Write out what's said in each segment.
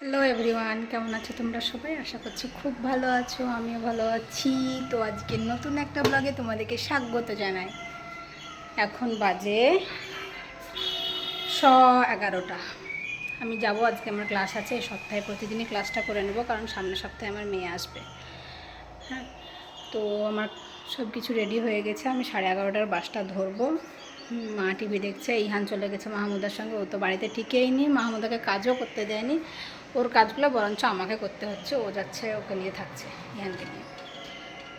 Hello everyone, কেমন আছো তোমরা সবাই? আশা করছি খুব ভালো আছো, আমিও ভালো আছি। তো আজকে নতুন একটা ব্লগে তোমাদেরকে স্বাগত জানাই। এখন বাজে 11:30। আমি যাব, আজকে আমার ক্লাস আছে। এই সপ্তাহে প্রতিদিনই ক্লাসটা করে নেব, কারণ সামনের সপ্তাহে আমার মেয়ে আসবে। হ্যাঁ, তো আমার সব কিছু রেডি হয়ে গেছে। আমি 11:30টার বাসটা ধরবো। মা টিভি দেখছে, ইহান চলে গেছে মাহমুদার সঙ্গে। ও তো বাড়িতে টিকেই নি, মাহমুদাকে কাজও করতে দেয়নি। ওর কাজগুলো বরঞ্চ আমাকে করতে হচ্ছে। ও যাচ্ছে, ওকে নিয়ে থাকছে, ইহানকে নিয়ে।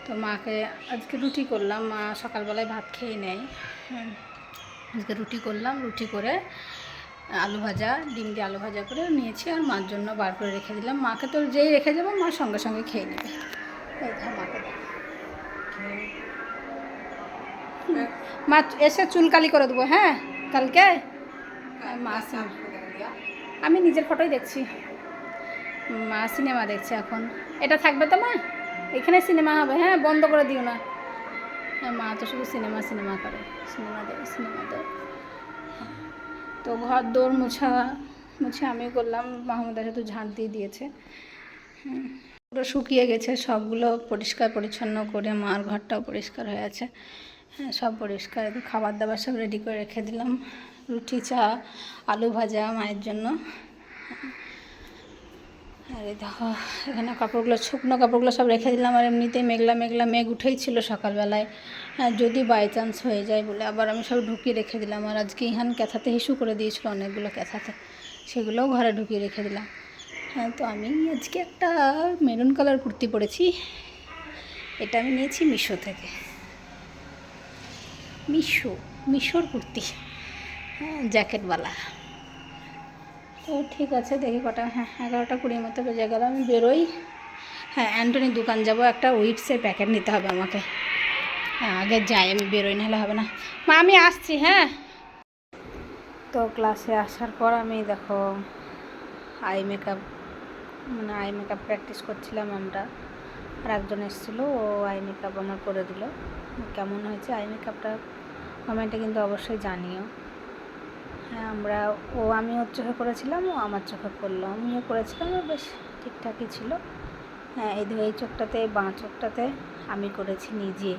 তো মাকে আজকে রুটি করলাম। মা সকালবেলায় ভাত খেয়ে নেয়। আজকে রুটি করলাম, রুটি করে আলু ভাজা, ডিম দিয়ে আলু ভাজা করে নিয়েছি, আর মার জন্য বার করে রেখে দিলাম। মাকে তো যেই রেখে যাবো মা সঙ্গে সঙ্গে খেয়ে নেবে। এই ধর মাকে দেখ, মা এসে চুল কালি করে দেবো। হ্যাঁ, কালকে মা আমি নিজের ফটোই দেখছি। মা সিনেমা দেখছে এখন। এটা থাকবে তো মা, এখানে সিনেমা হবে। হ্যাঁ, বন্ধ করে দিও না। হ্যাঁ, মা তো শুধু সিনেমা সিনেমা করে, সিনেমা দেয় সিনেমা দেয়। তো ঘর দৌড় মুছে আমি করলাম, মাহমুদা শুধু ঝাঁট দিয়ে দিয়েছে। পুরো শুকিয়ে গেছে, সবগুলো পরিষ্কার পরিচ্ছন্ন করে মার ঘরটাও পরিষ্কার হয়ে আছে। হ্যাঁ, সব পরিষ্কার। খাবার দাবার সব রেডি করে রেখে দিলাম, রুটি, চা, আলু ভাজা মায়ের জন্য। আর এই দেখো, এখানে কাপড়গুলো, শুকনো কাপড়গুলো সব রেখে দিলাম। আর এমনিতেই মেঘলা মেঘলা মেঘ উঠেই ছিল সকালবেলায়। হ্যাঁ, যদি বাই চান্স হয়ে যায় বলে আবার আমি সব ঢুকিয়ে রেখে দিলাম। আর আজকে ইহান ক্যাথাতে হিসু করে দিয়েছিল অনেকগুলো ক্যাথাতে, সেগুলোও ঘরে ঢুকিয়ে রেখে দিলাম। হ্যাঁ, তো আমি আজকে একটা মেরুন কালার কুর্তি পরেছি। এটা আমি নিয়েছি মিশো থেকে। মিশোর কুর্তি, হ্যাঁ, জ্যাকেটওয়ালা। তো ঠিক আছে, দেখি কটা, হ্যাঁ 11:20 মতো বেজে গেল। আমি বেরোই। হ্যাঁ, অ্যান্টনির দোকান যাব, একটা উইটসের প্যাকেট নিতে হবে আমাকে। হ্যাঁ, আগে যাই, আমি বেরোই, নাহলে হবে না। মা আমি আসছি। হ্যাঁ, তো ক্লাসে আসার পর আমি দেখো আই মেকআপ প্র্যাকটিস করছিলাম আমরা। আর একজন এসেছিলো, ও আই মেকআপ আমার করে দিল। কেমন হয়েছে আই মেকআপটা কমেন্টে কিন্তু অবশ্যই জানিও। হ্যাঁ, আমি ওর চোখে করেছিলাম, ও আমার চোখে করলো। আমিও করেছিলাম, ও বেশ ঠিকঠাকই ছিল। হ্যাঁ, এই চোখটাতে, বাঁ চোখটাতে আমি করেছি নিজে।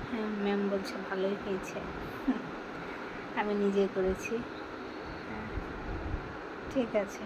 হ্যাঁ, ম্যাম বলছে ভালোই হয়েছে। আমি নিজেই করেছি। হ্যাঁ, ঠিক আছে।